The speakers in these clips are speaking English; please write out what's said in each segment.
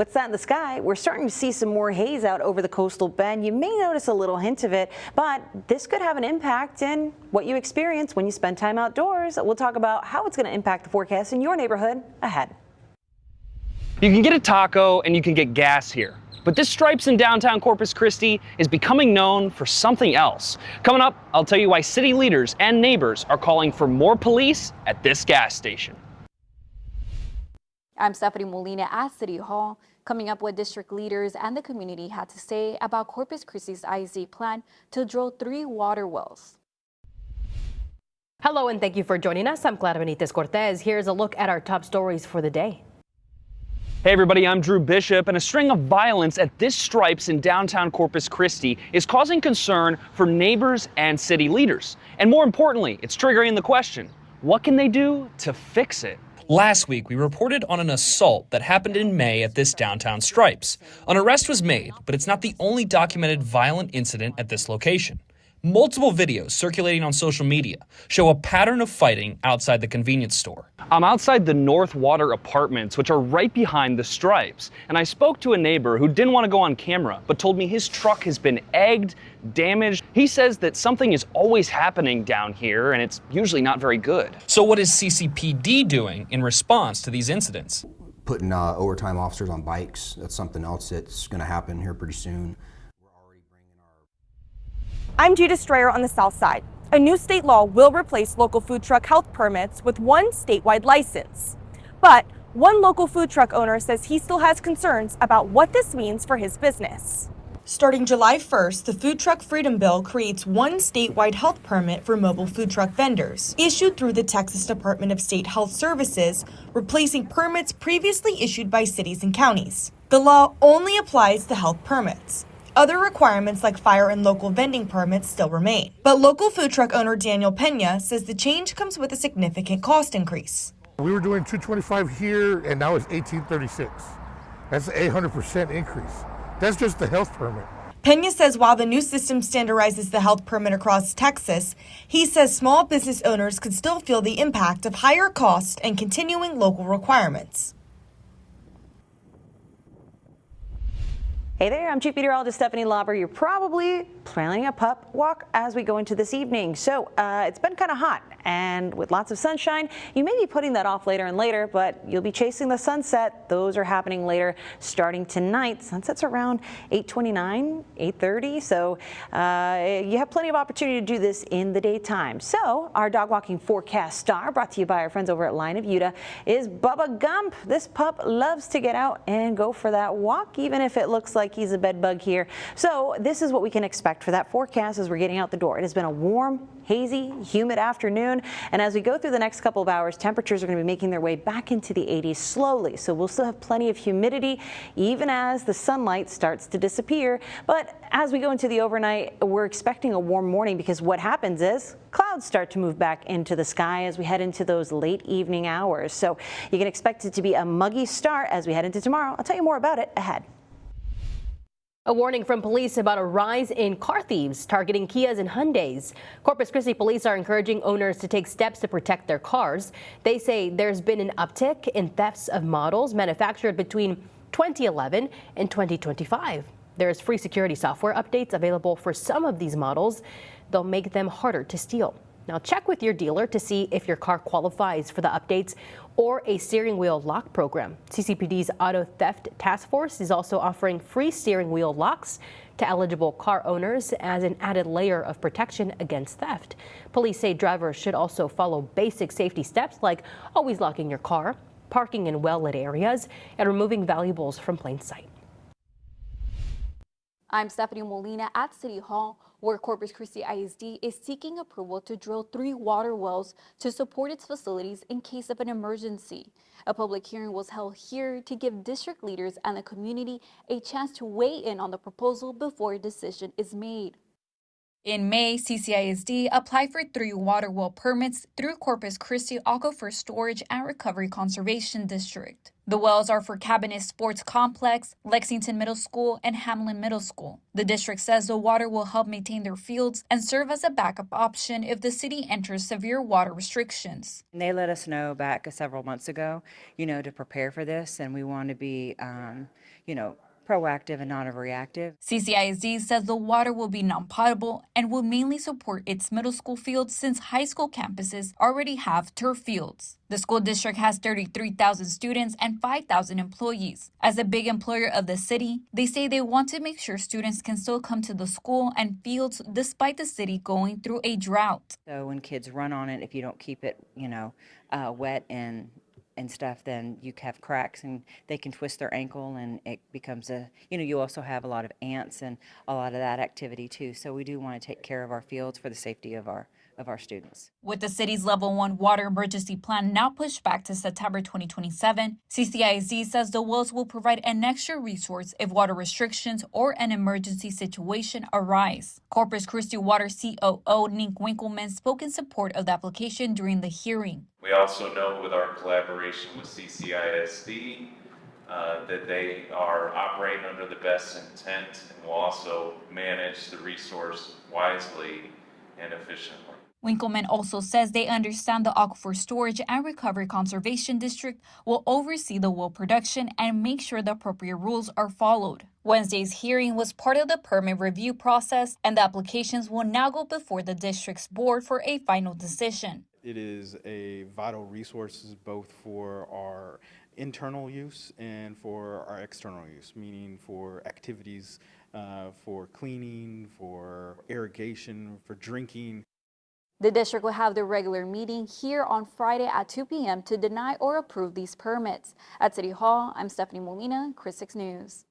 What's that in the sky? We're starting to see some more haze out over the coastal bend. You may notice a little hint of it, but this could have an impact in what you experience when you spend time outdoors. We'll talk about how it's going to impact the forecast in your neighborhood ahead. You can get a taco and you can get gas here. But this Stripes in downtown Corpus Christi is becoming known for something else. Coming up, I'll tell you why city leaders and neighbors are calling for more police at this gas station. I'm Stephanie Molina at City Hall. Coming up, what district leaders and the community had to say about Corpus Christi's ISD plan to drill 3 water wells. Hello and thank you for joining us. I'm Clara Benitez Cortez. Here's a look at our top stories for the day. Hey everybody, I'm Drew Bishop, and a string of violence at this Stripes in downtown Corpus Christi is causing concern for neighbors and city leaders. And more importantly, it's triggering the question, what can they do to fix it? Last week, we reported on an assault that happened in May at this downtown Stripes. An arrest was made, but it's not the only documented violent incident at this location. Multiple videos circulating on social media show a pattern of fighting outside the convenience store. I'm outside the North Water Apartments, which are right behind the Stripes, and I spoke to a neighbor who didn't want to go on camera, but told me his truck has been egged, damaged. He says that something is always happening down here, and it's usually not very good. So what is CCPD doing in response to these incidents? Putting overtime officers on bikes. That's something else that's going to happen here pretty soon. I'm Judah Strayer on the south side. A new state law will replace local food truck health permits with one statewide license. But one local food truck owner says he still has concerns about what this means for his business. Starting July 1st, the Food Truck Freedom Bill creates one statewide health permit for mobile food truck vendors, issued through the Texas Department of State Health Services, replacing permits previously issued by cities and counties. The law only applies to health permits. Other requirements like fire and local vending permits still remain. But local food truck owner Daniel Pena says the change comes with a significant cost increase. We were doing $225 here and now it's $1836. That's an 800% increase. That's just the health permit. Pena says while the new system standardizes the health permit across Texas, he says small business owners could still feel the impact of higher costs and continuing local requirements. Hey there, I'm Chief Meteorologist Stephanie Lauber. You're probably planning a pup walk as we go into this evening. So it's been kind of hot, and with lots of sunshine, you may be putting that off later and later, but you'll be chasing the sunset. Those are happening later, starting tonight. Sunset's around 8:29, 8:30. So you have plenty of opportunity to do this in the daytime. So our dog walking forecast star, brought to you by our friends over at Line of Utah, is Bubba Gump. This pup loves to get out and go for that walk, even if it looks like he's a bed bug here. So this is what we can expect for that forecast as we're getting out the door. It has been a warm, hazy, humid afternoon, and as we go through the next couple of hours, temperatures are going to be making their way back into the 80s slowly. So we'll still have plenty of humidity even as the sunlight starts to disappear. But as we go into the overnight, we're expecting a warm morning because what happens is clouds start to move back into the sky as we head into those late evening hours. So you can expect it to be a muggy start as we head into tomorrow. I'll tell you more about it ahead. A warning from police about a rise in car thieves targeting Kias and Hyundais. Corpus Christi police are encouraging owners to take steps to protect their cars. They say there's been an uptick in thefts of models manufactured between 2011 and 2025. There's free security software updates available for some of these models. They'll make them harder to steal. Now check with your dealer to see if your car qualifies for the updates or a steering wheel lock program. CCPD's Auto Theft Task Force is also offering free steering wheel locks to eligible car owners as an added layer of protection against theft. Police say drivers should also follow basic safety steps like always locking your car, parking in well-lit areas, and removing valuables from plain sight. I'm Stephanie Molina at City Hall, where Corpus Christi ISD is seeking approval to drill 3 water wells to support its facilities in case of an emergency. A public hearing was held here to give district leaders and the community a chance to weigh in on the proposal before a decision is made. In May, CCISD applied for 3 water well permits through Corpus Christi Aquifer Storage and Recovery Conservation District. The wells are for Cabinet Sports Complex, Lexington Middle School, and Hamlin Middle School. The district says the water will help maintain their fields and serve as a backup option if the city enters severe water restrictions. And they let us know back several months ago, to prepare for this, and we want to be, proactive and not reactive. CCISD says the water will be non-potable and will mainly support its middle school fields since high school campuses already have turf fields. The school district has 33,000 students and 5,000 employees. As a big employer of the city, they say they want to make sure students can still come to the school and fields despite the city going through a drought. So when kids run on it, if you don't keep it, wet and stuff, then you have cracks and they can twist their ankle, and it becomes you also have a lot of ants and a lot of that activity too. So we do want to take care of our fields for the safety of our students. With the city's level 1 water emergency plan now pushed back to September 2027, CCISD says the wells will provide an extra resource if water restrictions or an emergency situation arise. Corpus Christi Water COO Nick Winkleman spoke in support of the application during the hearing. We also know with our collaboration with CCISD that they are operating under the best intent and will also manage the resource wisely and efficiently. Winkleman also says they understand the Aquifer Storage and Recovery Conservation District will oversee the well production and make sure the appropriate rules are followed. Wednesday's hearing was part of the permit review process, and the applications will now go before the district's board for a final decision. It is a vital resource both for our internal use and for our external use, meaning for activities, for cleaning, for irrigation, for drinking. The district will have their regular meeting here on Friday at 2 p.m. to deny or approve these permits. At City Hall, I'm Stephanie Molina, Chris 6 News.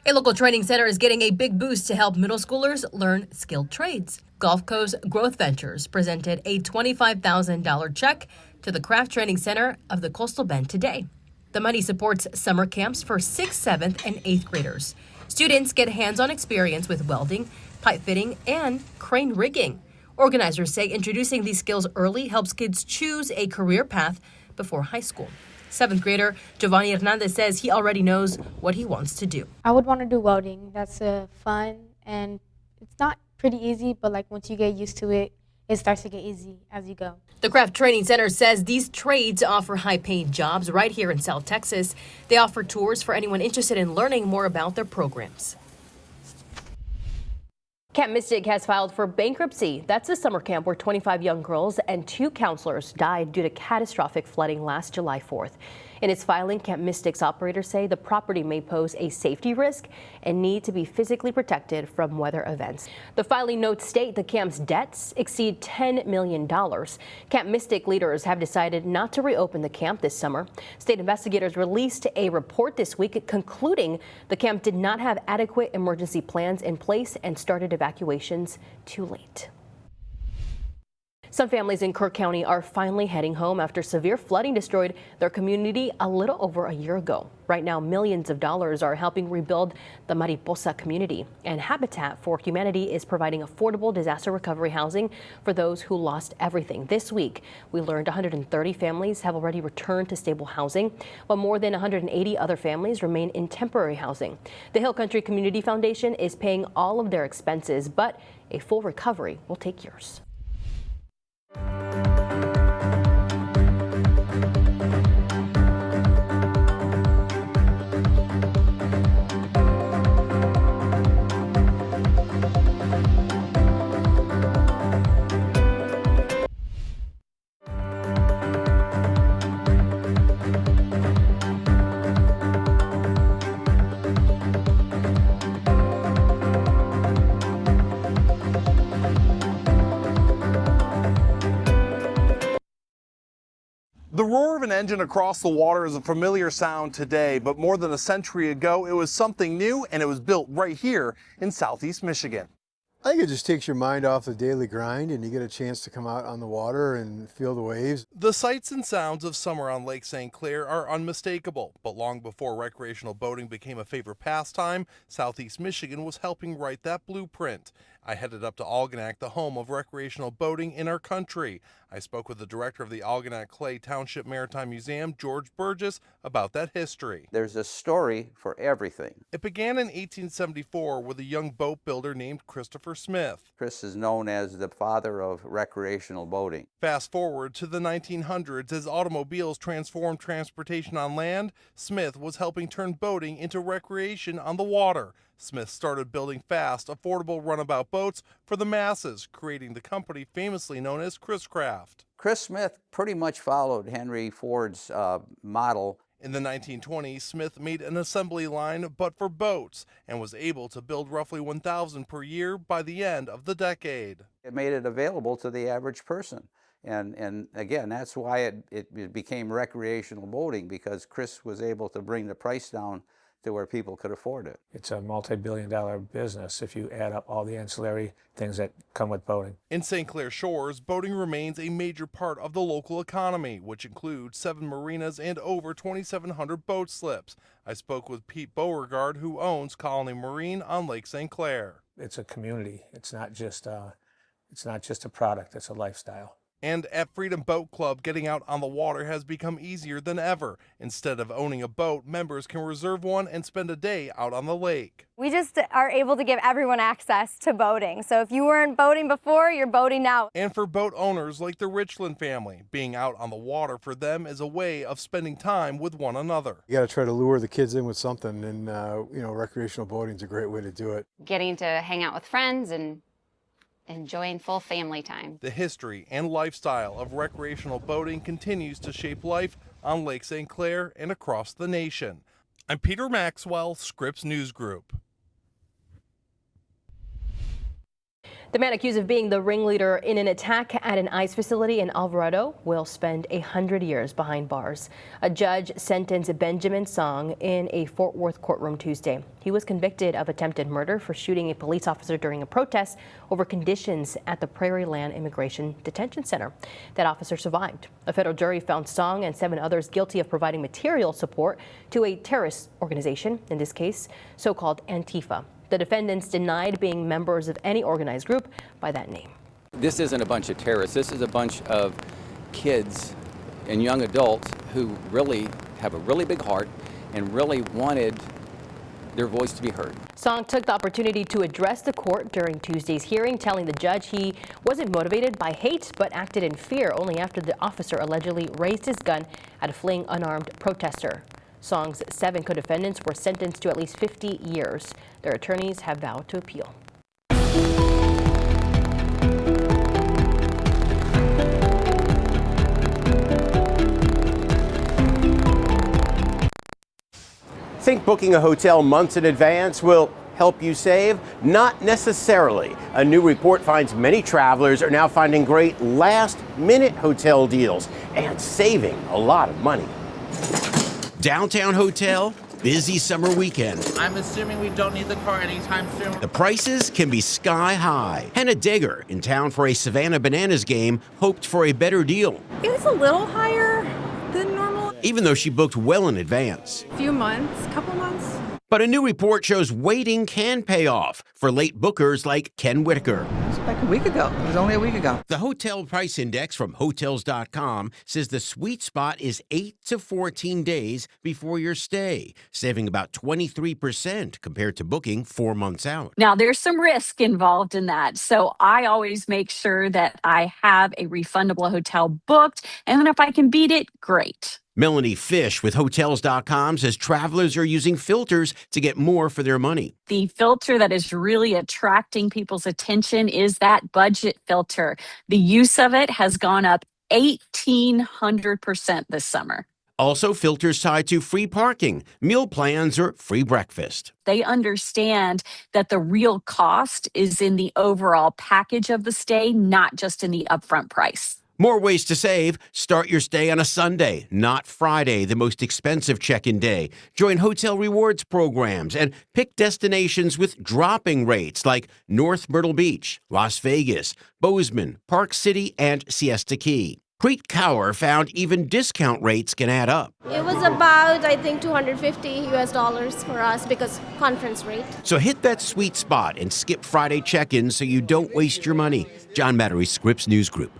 A local training center is getting a big boost to help middle schoolers learn skilled trades. Gulf Coast Growth Ventures presented a $25,000 check to the Craft Training Center of the Coastal Bend today. The money supports summer camps for 6th, 7th, and 8th graders. Students get hands-on experience with welding, pipe fitting, and crane rigging. Organizers say introducing these skills early helps kids choose a career path before high school. 7th grader Giovanni Hernandez says he already knows what he wants to do. I would want to do welding. That's fun, and it's not pretty easy, but once you get used to it, it starts to get easy as you go. The Craft Training Center says these trades offer high-paying jobs right here in South Texas. They offer tours for anyone interested in learning more about their programs. Camp Mystic has filed for bankruptcy. That's a summer camp where 25 young girls and 2 counselors died due to catastrophic flooding last July 4th. In its filing, Camp Mystic's operators say the property may pose a safety risk and need to be physically protected from weather events. The filing notes state the camp's debts exceed $10 million. Camp Mystic leaders have decided not to reopen the camp this summer. State investigators released a report this week concluding the camp did not have adequate emergency plans in place and started evacuations too late. Some families in Kirk County are finally heading home after severe flooding destroyed their community a little over a year ago. Right now, millions of dollars are helping rebuild the Mariposa community, and Habitat for Humanity is providing affordable disaster recovery housing for those who lost everything. This week, we learned 130 families have already returned to stable housing, while more than 180 other families remain in temporary housing. The Hill Country Community Foundation is paying all of their expenses, but a full recovery will take years. The roar of an engine across the water is a familiar sound today, but more than a century ago, it was something new, and it was built right here in Southeast Michigan. I think it just takes your mind off the daily grind and you get a chance to come out on the water and feel the waves. The sights and sounds of summer on Lake St. Clair are unmistakable, but long before recreational boating became a favorite pastime, Southeast Michigan was helping write that blueprint. I headed up to Algonac, the home of recreational boating in our country. I spoke with the director of the Algonac Clay Township Maritime Museum, George Burgess, about that history. There's a story for everything. It began in 1874 with a young boat builder named Christopher Smith. Chris is known as the father of recreational boating. Fast forward to the 1900s, as automobiles transformed transportation on land, Smith was helping turn boating into recreation on the water. Smith started building fast, affordable runabout boats for the masses, creating the company famously known as Chris Craft. Chris Smith pretty much followed Henry Ford's model. In the 1920s, Smith made an assembly line, but for boats, and was able to build roughly 1,000 per year by the end of the decade. It made it available to the average person. And again, that's why it became recreational boating, because Chris was able to bring the price down to where people could afford it. It's a multi-billion-dollar business if you add up all the ancillary things that come with boating. In St. Clair Shores, boating remains a major part of the local economy, which includes 7 marinas and over 2,700 boat slips. I spoke with Pete Beauregard, who owns Colony Marine on Lake St. Clair. It's a community. It's not just a product, it's a lifestyle. And at Freedom Boat Club, getting out on the water has become easier than ever. Instead of owning a boat, members can reserve one and spend a day out on the lake. We just are able to give everyone access to boating. So if you weren't boating before, you're boating now. And for boat owners like the Richland family, being out on the water for them is a way of spending time with one another. You got to try to lure the kids in with something, and recreational boating is a great way to do it. Getting to hang out with friends and enjoying full family time. The history and lifestyle of recreational boating continues to shape life on Lake St. Clair and across the nation. I'm Peter Maxwell, Scripps News Group. The man accused of being the ringleader in an attack at an ICE facility in Alvarado will spend 100 years behind bars. A judge sentenced Benjamin Song in a Fort Worth courtroom Tuesday. He was convicted of attempted murder for shooting a police officer during a protest over conditions at the Prairie Land Immigration Detention Center. That officer survived. A federal jury found Song and 7 others guilty of providing material support to a terrorist organization, in this case, so-called Antifa. The defendants denied being members of any organized group by that name. This isn't a bunch of terrorists. This is a bunch of kids and young adults who really have a really big heart and really wanted their voice to be heard. Song took the opportunity to address the court during Tuesday's hearing, telling the judge he wasn't motivated by hate but acted in fear only after the officer allegedly raised his gun at a fleeing unarmed protester. Song's 7 co-defendants were sentenced to at least 50 years. Their attorneys have vowed to appeal. Think booking a hotel months in advance will help you save? Not necessarily. A new report finds many travelers are now finding great last-minute hotel deals and saving a lot of money. Downtown hotel, busy summer weekend. I'm assuming we don't need the car anytime soon. The prices can be sky high. Hannah Dager, in town for a Savannah Bananas game, hoped for a better deal. It was a little higher than normal. Even though she booked well in advance. A few months, couple months. But a new report shows waiting can pay off for late bookers like Ken Whitaker. It was like a week ago. It was only a week ago. The Hotel Price Index from Hotels.com says the sweet spot is 8 to 14 days before your stay, saving about 23% compared to booking 4 months out. Now, there's some risk involved in that. So I always make sure that I have a refundable hotel booked. And then if I can beat it, great. Melanie Fish with Hotels.com says travelers are using filters to get more for their money. The filter that is really attracting people's attention is that budget filter. The use of it has gone up 1,800% this summer. Also, filters tied to free parking, meal plans, or free breakfast. They understand that the real cost is in the overall package of the stay, not just in the upfront price. More ways to save. Start your stay on a Sunday, not Friday, the most expensive check-in day. Join hotel rewards programs and pick destinations with dropping rates like North Myrtle Beach, Las Vegas, Bozeman, Park City, and Siesta Key. Preet Kaur found even discount rates can add up. It was about, I think, $250 for us because conference rate. So hit that sweet spot and skip Friday check-ins so you don't waste your money. John Mattery, Scripps News Group.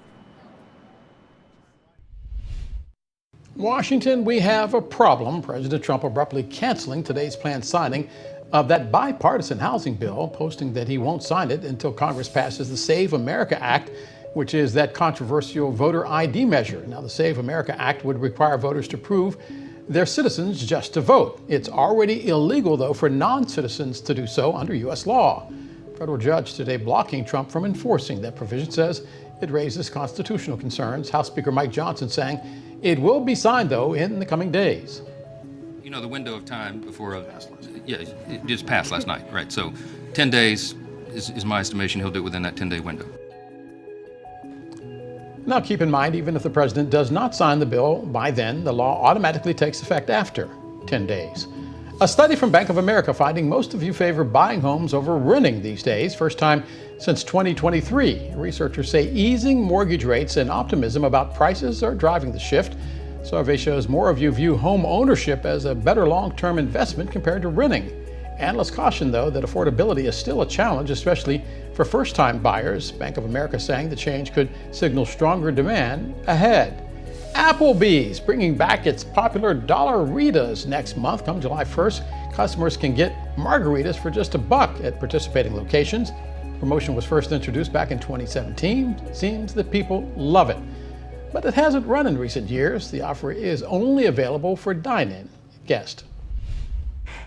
Washington, we have a problem. President Trump abruptly canceling today's planned signing of that bipartisan housing bill, posting that he won't sign it until Congress passes the Save America Act, which is that controversial voter ID measure. Now, the Save America Act would require voters to prove they're citizens just to vote. It's already illegal, though, for non-citizens to do so under U.S. law. Federal judge today blocking Trump from enforcing that provision says it raises constitutional concerns. House Speaker Mike Johnson saying it will be signed, though, in the coming days. You know, the window of time before, it just passed last night, right? So 10 days is my estimation. He'll do it within that 10-day window. Now, keep in mind, even if the president does not sign the bill by then, the law automatically takes effect after 10 days. A study from Bank of America finding most of you favor buying homes over renting these days, first time since 2023. Researchers say easing mortgage rates and optimism about prices are driving the shift. Survey shows more of you view home ownership as a better long-term investment compared to renting. Analysts caution, though, that affordability is still a challenge, especially for first-time buyers. Bank of America saying the change could signal stronger demand ahead. Applebee's bringing back its popular Dollaritas next month. Come July 1st, customers can get margaritas for just $1 at participating locations. Promotion was first introduced back in 2017. Seems that people love it. But it hasn't run in recent years. The offer is only available for dine-in guests.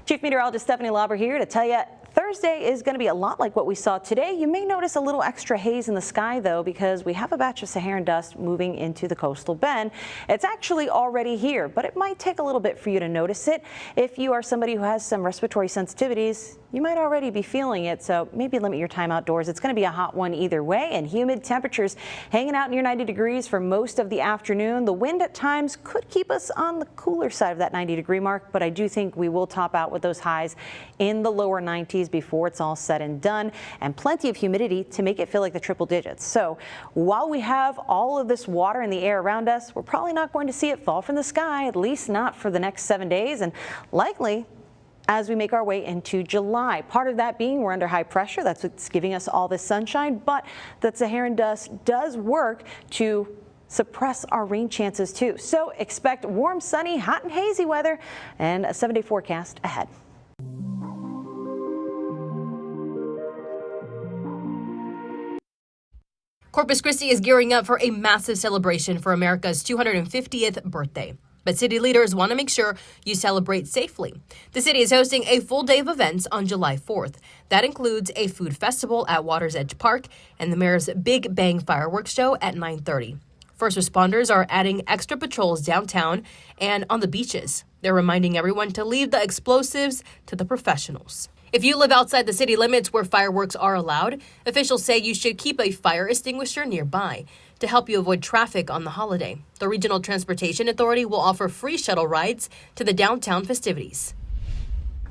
Chief Meteorologist Stephanie Lauber here to tell you Thursday is going to be a lot like what we saw today. You may notice a little extra haze in the sky, though, because we have a batch of Saharan dust moving into the coastal bend. It's actually already here, but it might take a little bit for you to notice it. If you are somebody who has some respiratory sensitivities, you might already be feeling it, so maybe limit your time outdoors. It's going to be a hot one either way, and humid temperatures hanging out near 90 degrees for most of the afternoon. The wind at times could keep us on the cooler side of that 90-degree mark, but I do think we will top out with those highs in the lower 90s before it's all said and done, and plenty of humidity to make it feel like the triple digits. So while we have all of this water in the air around us, we're probably not going to see it fall from the sky, at least not for the next 7 days, and likely as we make our way into July. Part of that being we're under high pressure. That's what's giving us all this sunshine, but that Saharan dust does work to suppress our rain chances too. So expect warm, sunny, hot and hazy weather and a 7-day forecast ahead. Corpus Christi is gearing up for a massive celebration for America's 250th birthday. But city leaders want to make sure you celebrate safely. The city is hosting a full day of events on July 4th. That includes a food festival at Water's Edge Park and the mayor's Big Bang fireworks show at 9:30. First responders are adding extra patrols downtown and on the beaches. They're reminding everyone to leave the explosives to the professionals. If you live outside the city limits where fireworks are allowed, officials say you should keep a fire extinguisher nearby to help you avoid traffic on the holiday. The Regional Transportation Authority will offer free shuttle rides to the downtown festivities.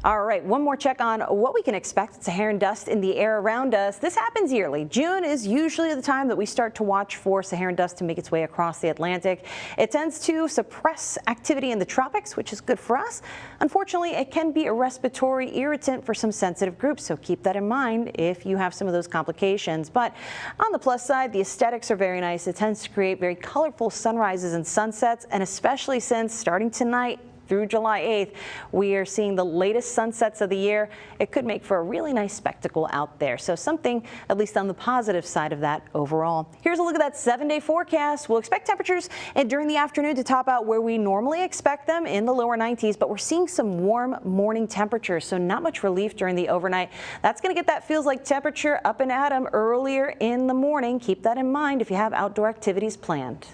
All right, one more check on what we can expect. Saharan dust in the air around us. This happens yearly. June is usually the time that we start to watch for Saharan dust to make its way across the Atlantic. It tends to suppress activity in the tropics, which is good for us. Unfortunately, it can be a respiratory irritant for some sensitive groups, so keep that in mind if you have some of those complications. But on the plus side, the aesthetics are very nice. It tends to create very colorful sunrises and sunsets, and especially since starting tonight through July 8th, we are seeing the latest sunsets of the year. It could make for a really nice spectacle out there. So something, at least on the positive side of that overall. Here's a look at that 7-day forecast. We'll expect temperatures during the afternoon to top out where we normally expect them in the lower 90s, but we're seeing some warm morning temperatures, so not much relief during the overnight. That's going to get that feels like temperature up and at 'em earlier in the morning. Keep that in mind if you have outdoor activities planned.